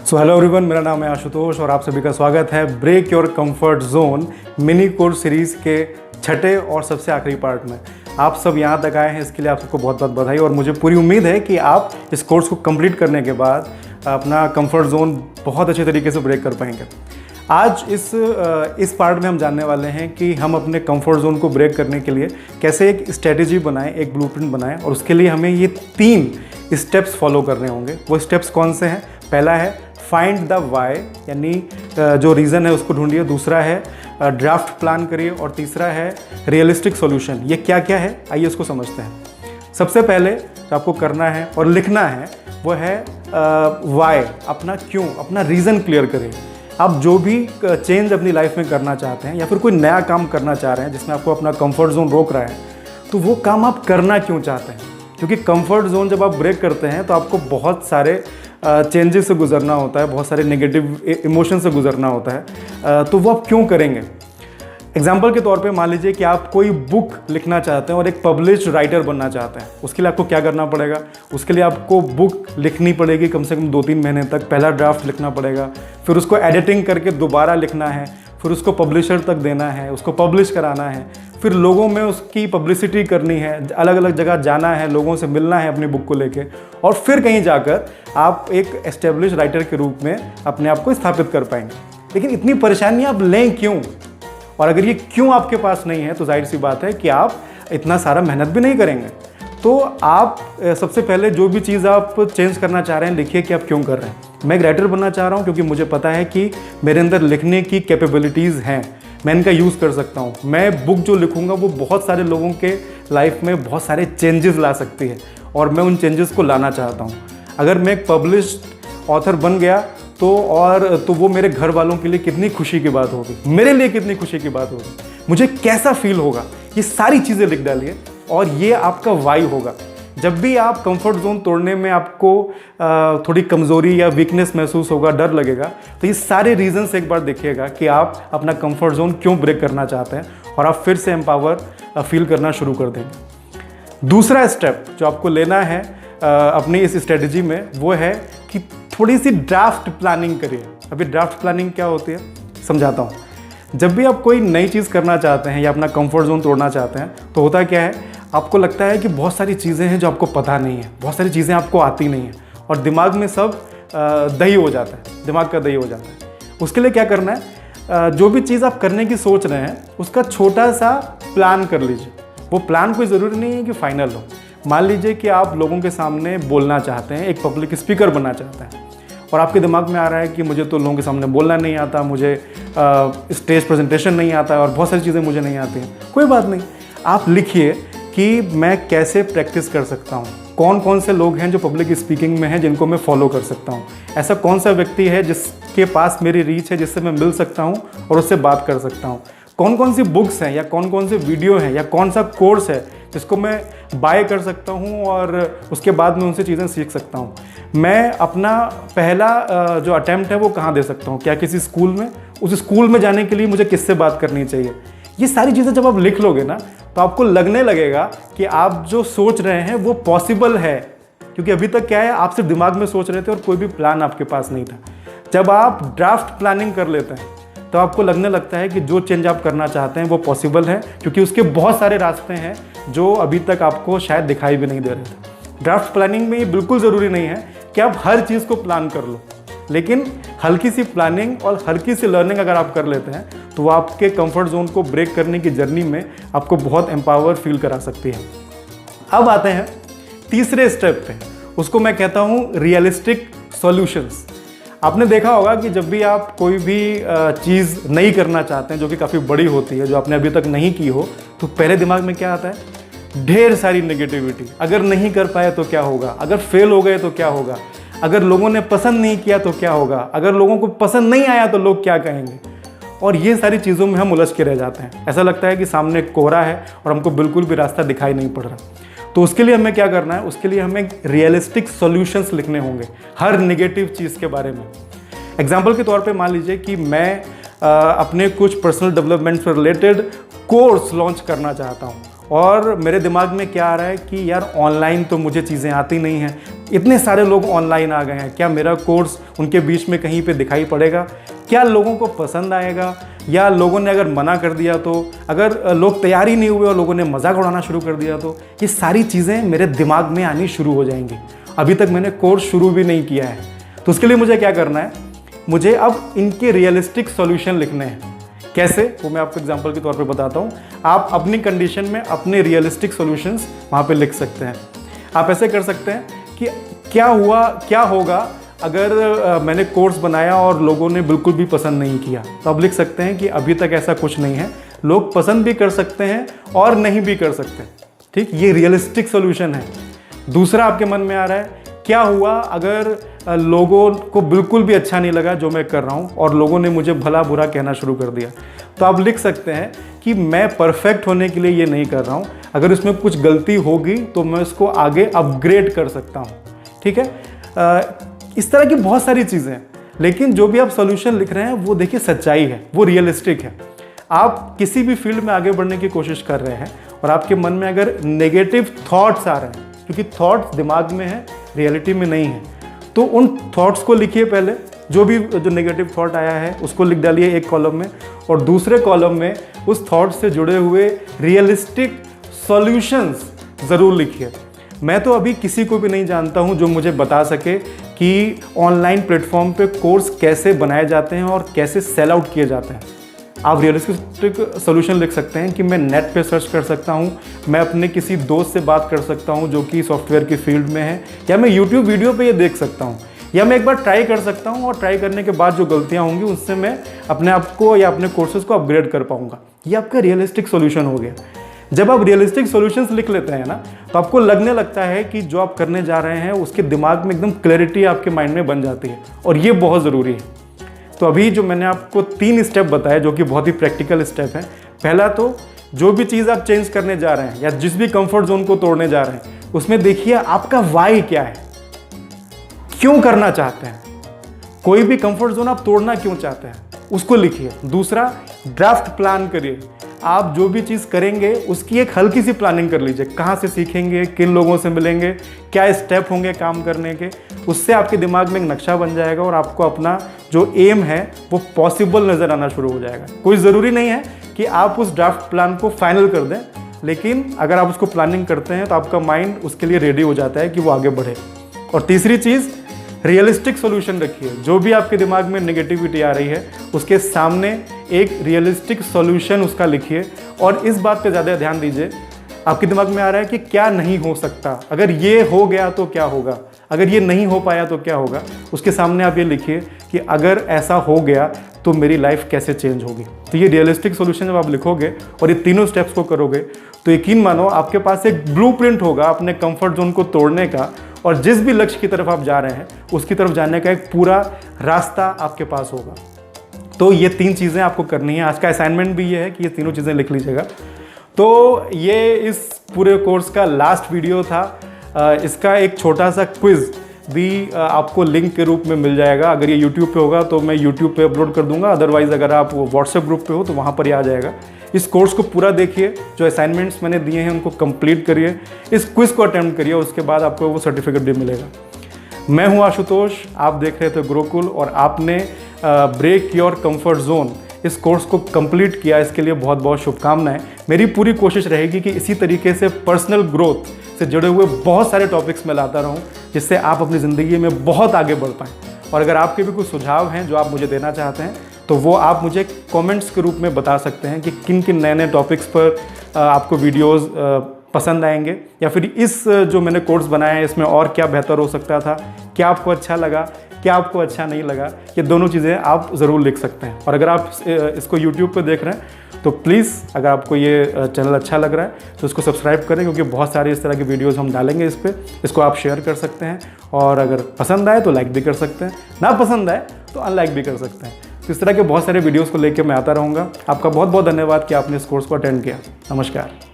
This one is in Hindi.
सो हेलो एवरीवन, मेरा नाम है आशुतोष और आप सभी का स्वागत है break your comfort zone mini course series के छठे और सबसे आखिरी पार्ट में। आप सब यहाँ तक आए हैं, इसके लिए आप सबको बहुत बहुत बधाई। और मुझे पूरी उम्मीद है कि आप इस कोर्स को कंप्लीट करने के बाद अपना कंफर्ट जोन बहुत अच्छे तरीके से ब्रेक कर पाएंगे। आज इस पार्ट में हम जानने वाले हैं कि हम अपने कंफर्ट जोन को ब्रेक करने के लिए कैसे एक स्ट्रेटेजी बनाएं, एक ब्लूप्रिंट बनाएं, और उसके लिए हमें ये 3 स्टेप्स फॉलो करने होंगे। वो स्टेप्स कौन से हैं? पहला है फाइंड द वाई, यानी जो रीज़न है उसको ढूंढिए। दूसरा है ड्राफ्ट प्लान करिए, और तीसरा है रियलिस्टिक सॉल्यूशन। ये क्या क्या है, आइए इसको समझते हैं। सबसे पहले जो आपको करना है और लिखना है वो है वाई, अपना क्यों, अपना रीज़न क्लियर करिए। आप जो भी चेंज अपनी लाइफ में करना चाहते हैं या फिर कोई नया काम करना चाह रहे हैं जिसमें आपको अपना कंफर्ट जोन रोक रहा है, तो वो काम आप करना क्यों चाहते हैं? क्योंकि कंफर्ट जोन जब आप ब्रेक करते हैं तो आपको बहुत सारे चेंजेस से गुजरना होता है, बहुत सारे नेगेटिव इमोशन से गुजरना होता है। तो वो आप क्यों करेंगे? एग्जाम्पल के तौर पे मान लीजिए कि आप कोई बुक लिखना चाहते हैं और एक पब्लिश्ड राइटर बनना चाहते हैं। उसके लिए आपको क्या करना पड़ेगा? उसके लिए आपको बुक लिखनी पड़ेगी कम से कम 2-3 महीने तक। पहला ड्राफ्ट लिखना पड़ेगा, फिर उसको एडिटिंग करके दोबारा लिखना है, फिर उसको पब्लिशर तक देना है, उसको पब्लिश कराना है, फिर लोगों में उसकी पब्लिसिटी करनी है, अलग अलग जगह जाना है, लोगों से मिलना है अपनी बुक को लेके, और फिर कहीं जाकर आप एक एस्टेब्लिश राइटर के रूप में अपने आप को स्थापित कर पाएंगे। लेकिन इतनी परेशानी आप लें क्यों? और अगर ये क्यों आपके पास नहीं है तो जाहिर सी बात है कि आप इतना सारा मेहनत भी नहीं करेंगे। तो आप सबसे पहले जो भी चीज़ आप चेंज करना चाह रहे हैं, लिखिए कि आप क्यों कर रहे हैं। मैं एक राइटर बनना चाह रहा हूँ क्योंकि मुझे पता है कि मेरे अंदर लिखने की कैपेबिलिटीज़ हैं, मैं इनका यूज़ कर सकता हूँ। मैं बुक जो लिखूँगा वो बहुत सारे लोगों के लाइफ में बहुत सारे चेंजेस ला सकती है, और मैं उन चेंजेस को लाना चाहता हूँ। अगर मैं एक पब्लिश्ड ऑथर बन गया तो वो मेरे घर वालों के लिए कितनी खुशी की बात होगी, मेरे लिए कितनी खुशी की बात होगी, मुझे कैसा फील होगा, ये सारी चीज़ें लिख डालिए और ये आपका वाई होगा। जब भी आप कंफर्ट जोन तोड़ने में आपको थोड़ी कमज़ोरी या वीकनेस महसूस होगा, डर लगेगा, तो ये सारे रीजंस एक बार देखिएगा कि आप अपना कंफर्ट जोन क्यों ब्रेक करना चाहते हैं, और आप फिर से एम्पावर फील करना शुरू कर देंगे। दूसरा स्टेप जो आपको लेना है अपनी इस स्ट्रेटजी में वो है कि थोड़ी सी ड्राफ्ट प्लानिंग करिए। अभी ड्राफ्ट प्लानिंग क्या होती है समझाता हूँ। जब भी आप कोई नई चीज़ करना चाहते हैं या अपना कंफर्ट जोन तोड़ना चाहते हैं तो होता क्या है, आपको लगता है कि बहुत सारी चीज़ें हैं जो आपको पता नहीं है, बहुत सारी चीज़ें आपको आती नहीं हैं, और दिमाग में सब दही हो जाता है, दिमाग का दही हो जाता है। उसके लिए क्या करना है, जो भी चीज़ आप करने की सोच रहे हैं उसका छोटा सा प्लान कर लीजिए। वो प्लान कोई ज़रूरी नहीं है कि फाइनल हो। मान लीजिए कि आप लोगों के सामने बोलना चाहते हैं, एक पब्लिक स्पीकर बनना चाहते हैं, और आपके दिमाग में आ रहा है कि मुझे तो लोगों के सामने बोलना नहीं आता, मुझे स्टेज प्रेजेंटेशन नहीं आता है, और बहुत सारी चीज़ें मुझे नहीं आती हैं। कोई बात नहीं, आप लिखिए कि मैं कैसे प्रैक्टिस कर सकता हूँ, कौन कौन से लोग हैं जो पब्लिक स्पीकिंग में हैं जिनको मैं फॉलो कर सकता हूँ, ऐसा कौन सा व्यक्ति है जिसके पास मेरी रीच है, जिससे मैं मिल सकता हूँ और उससे बात कर सकता हूँ, कौन कौन सी बुक्स हैं या कौन कौन से वीडियो हैं या कौन सा कोर्स है जिसको मैं बाय कर सकता हूँ और उसके बाद में उनसे चीज़ें सीख सकता हूँ। मैं अपना पहला जो अटैम्प्ट है वो कहाँ दे सकता हूँ, क्या किसी स्कूल में, उस स्कूल में जाने के लिए मुझे किससे बात करनी चाहिए। ये सारी चीज़ें जब आप लिख लोगे ना तो आपको लगने लगेगा कि आप जो सोच रहे हैं वो पॉसिबल है, क्योंकि अभी तक क्या है, आप सिर्फ दिमाग में सोच रहे थे और कोई भी प्लान आपके पास नहीं था। जब आप ड्राफ्ट प्लानिंग कर लेते हैं तो आपको लगने लगता है कि जो चेंज आप करना चाहते हैं वो पॉसिबल है, क्योंकि उसके बहुत सारे रास्ते हैं जो अभी तक आपको शायद दिखाई भी नहीं दे रहे थे। ड्राफ्ट प्लानिंग में ये बिल्कुल ज़रूरी नहीं है कि आप हर चीज़ को प्लान कर लो, लेकिन हल्की सी प्लानिंग और हल्की सी लर्निंग अगर आप कर लेते हैं तो वो आपके कंफर्ट जोन को ब्रेक करने की जर्नी में आपको बहुत एम्पावर फील करा सकती है। अब आते हैं तीसरे स्टेप पे, उसको मैं कहता हूँ रियलिस्टिक सॉल्यूशंस। आपने देखा होगा कि जब भी आप कोई भी चीज़ नई करना चाहते हैं जो कि काफ़ी बड़ी होती है, जो आपने अभी तक नहीं की हो, तो पहले दिमाग में क्या आता है, ढेर सारी नेगेटिविटी। अगर नहीं कर पाए तो क्या होगा, अगर फेल हो गए तो क्या होगा, अगर लोगों ने पसंद नहीं किया तो क्या होगा, अगर लोगों को पसंद नहीं आया तो लोग क्या कहेंगे। और ये सारी चीज़ों में हम उलझ के रह जाते हैं। ऐसा लगता है कि सामने कोहरा है और हमको बिल्कुल भी रास्ता दिखाई नहीं पड़ रहा। तो उसके लिए हमें क्या करना है, उसके लिए हमें रियलिस्टिक सॉल्यूशंस लिखने होंगे हर नेगेटिव चीज़ के बारे में। एग्जाम्पल के तौर पे मान लीजिए कि मैं अपने कुछ पर्सनल डेवलपमेंट से रिलेटेड कोर्स लॉन्च करना चाहता हूँ, और मेरे दिमाग में क्या आ रहा है कि यार ऑनलाइन तो मुझे चीज़ें आती नहीं हैं, इतने सारे लोग ऑनलाइन आ गए हैं, क्या मेरा कोर्स उनके बीच में कहीं पे दिखाई पड़ेगा, क्या लोगों को पसंद आएगा, या लोगों ने अगर मना कर दिया तो, अगर लोग तैयार ही नहीं हुए और लोगों ने मजाक उड़ाना शुरू कर दिया तो, ये सारी चीज़ें मेरे दिमाग में आनी शुरू हो जाएंगी। अभी तक मैंने कोर्स शुरू भी नहीं किया है, तो उसके लिए मुझे क्या करना है, मुझे अब इनके रियलिस्टिक सॉल्यूशन लिखने हैं। कैसे, वो मैं आपको एग्जांपल के तौर पे बताता हूँ। आप अपनी कंडीशन में अपने रियलिस्टिक सॉल्यूशंस वहाँ पे लिख सकते हैं। आप ऐसे कर सकते हैं कि क्या होगा अगर मैंने कोर्स बनाया और लोगों ने बिल्कुल भी पसंद नहीं किया। तो आप लिख सकते हैं कि अभी तक ऐसा कुछ नहीं है, लोग पसंद भी कर सकते हैं और नहीं भी कर सकते। ठीक, ये रियलिस्टिक सॉल्यूशन है। दूसरा आपके मन में आ रहा है, क्या हुआ अगर लोगों को बिल्कुल भी अच्छा नहीं लगा जो मैं कर रहा हूँ और लोगों ने मुझे भला बुरा कहना शुरू कर दिया। तो आप लिख सकते हैं कि मैं परफेक्ट होने के लिए ये नहीं कर रहा हूँ, अगर इसमें कुछ गलती होगी तो मैं इसको आगे अपग्रेड कर सकता हूँ। ठीक है, इस तरह की बहुत सारी चीज़ें हैं, लेकिन जो भी आप सोल्यूशन लिख रहे हैं वो देखिए सच्चाई है, वो रियलिस्टिक है। आप किसी भी फील्ड में आगे बढ़ने की कोशिश कर रहे हैं और आपके मन में अगर नेगेटिव थॉट्स आ रहे हैं, क्योंकि थॉट्स दिमाग में है, रियलिटी में नहीं है, तो उन थॉट्स को लिखिए। पहले जो नेगेटिव थॉट आया है उसको लिख डालिए एक कॉलम में, और दूसरे कॉलम में उस थॉट से जुड़े हुए रियलिस्टिक सॉल्यूशंस ज़रूर लिखिए। मैं तो अभी किसी को भी नहीं जानता हूं जो मुझे बता सके कि ऑनलाइन प्लेटफॉर्म पे कोर्स कैसे बनाए जाते हैं और कैसे सेल आउट किए जाते हैं। आप रियलिस्टिक सोल्यूशन लिख सकते हैं कि मैं नेट पे सर्च कर सकता हूं, मैं अपने किसी दोस्त से बात कर सकता हूं जो कि सॉफ्टवेयर की फील्ड में है, या मैं यूट्यूब वीडियो पे ये देख सकता हूं, या मैं एक बार ट्राई कर सकता हूं और ट्राई करने के बाद जो गलतियां होंगी उससे मैं अपने आप को या अपने कोर्सेज को अपग्रेड कर पाऊंगा। ये आपका रियलिस्टिक सोल्यूशन हो गया। जब आप रियलिस्टिक सॉल्यूशंस लिख लेते हैं ना, तो आपको लगने लगता है कि जो आप करने जा रहे हैं उसके दिमाग में एकदम क्लैरिटी आपके माइंड में बन जाती है, और ये बहुत ज़रूरी है। तो अभी जो मैंने आपको 3 स्टेप बताए जो कि बहुत ही प्रैक्टिकल स्टेप हैं। पहला तो जो भी चीज़ आप चेंज करने जा रहे हैं या जिस भी कंफर्ट जोन को तोड़ने जा रहे हैं, उसमें देखिए आपका वाई क्या है, क्यों करना चाहते हैं। कोई भी कंफर्ट जोन आप तोड़ना क्यों चाहते हैं उसको लिखिए। दूसरा, ड्राफ्ट प्लान करिए। आप जो भी चीज़ करेंगे उसकी एक हल्की सी प्लानिंग कर लीजिए, कहाँ से सीखेंगे, किन लोगों से मिलेंगे, क्या स्टेप होंगे काम करने के। उससे आपके दिमाग में एक नक्शा बन जाएगा और आपको अपना जो एम है वो पॉसिबल नज़र आना शुरू हो जाएगा। कोई ज़रूरी नहीं है कि आप उस ड्राफ्ट प्लान को फाइनल कर दें, लेकिन अगर आप उसको प्लानिंग करते हैं तो आपका माइंड उसके लिए रेडी हो जाता है कि वो आगे बढ़े। और तीसरी चीज़, रियलिस्टिक सॉल्यूशन रखिए। जो भी आपके दिमाग में नेगेटिविटी आ रही है उसके सामने एक रियलिस्टिक सॉल्यूशन उसका लिखिए, और इस बात पे ज़्यादा ध्यान दीजिए, आपके दिमाग में आ रहा है कि क्या नहीं हो सकता, अगर ये हो गया तो क्या होगा, अगर ये नहीं हो पाया तो क्या होगा। उसके सामने आप ये लिखिए कि अगर ऐसा हो गया तो मेरी लाइफ कैसे चेंज होगी। तो ये रियलिस्टिक सॉल्यूशन जब आप लिखोगे और ये तीनों स्टेप्स को करोगे तो यकीन मानो आपके पास एक ब्लूप्रिंट होगा अपने कंफर्ट जोन को तोड़ने का, और जिस भी लक्ष्य की तरफ आप जा रहे हैं उसकी तरफ जाने का एक पूरा रास्ता आपके पास होगा। तो ये 3 चीज़ें आपको करनी है। आज का असाइनमेंट भी ये है कि ये तीनों चीज़ें लिख लीजिएगा। तो ये इस पूरे कोर्स का लास्ट वीडियो था। इसका एक छोटा सा क्विज़ भी आपको लिंक के रूप में मिल जाएगा। अगर ये YouTube पे होगा तो मैं YouTube पे अपलोड कर दूंगा, अदरवाइज़ अगर आप व्हाट्सएप ग्रुप पे हो तो वहाँ पर ही आ जाएगा। इस कोर्स को पूरा देखिए, जो असाइनमेंट्स मैंने दिए हैं उनको कंप्लीट करिए, इस क्विज़ को अटेम्प्ट करिए, उसके बाद आपको वो सर्टिफिकेट भी मिलेगा। मैं हूँ आशुतोष, आप देख रहे थे गुरुकुल, और आपने ब्रेक योर कंफर्ट जोन इस कोर्स को कंप्लीट किया, इसके लिए बहुत बहुत शुभकामनाएं। मेरी पूरी कोशिश रहेगी कि इसी तरीके से पर्सनल ग्रोथ से जुड़े हुए बहुत सारे टॉपिक्स मैं लाता रहूं, जिससे आप अपनी ज़िंदगी में बहुत आगे बढ़ पाएँ। और अगर आपके भी कुछ सुझाव हैं जो आप मुझे देना चाहते हैं तो वो आप मुझे कमेंट्स के रूप में बता सकते हैं कि किन किन नए नए टॉपिक्स पर आपको वीडियोज़ पसंद आएंगे, या फिर इस जो मैंने कोर्स बनाया है इसमें और क्या बेहतर हो सकता था, क्या आपको अच्छा लगा, क्या आपको अच्छा नहीं लगा। ये दोनों चीज़ें आप ज़रूर लिख सकते हैं। और अगर आप इसको YouTube पे देख रहे हैं तो प्लीज़, अगर आपको ये चैनल अच्छा लग रहा है तो इसको सब्सक्राइब करें, क्योंकि बहुत सारे इस तरह की वीडियोस हम डालेंगे इस पर। इसको आप शेयर कर सकते हैं, और अगर पसंद आए तो लाइक भी कर सकते हैं, ना पसंद आए तो अनलाइक भी कर सकते हैं। तो इस तरह के बहुत सारे वीडियोज़ को लेकर मैं आता रहूँगा। आपका बहुत बहुत धन्यवाद कि आपने इस कोर्स को अटेंड किया। नमस्कार।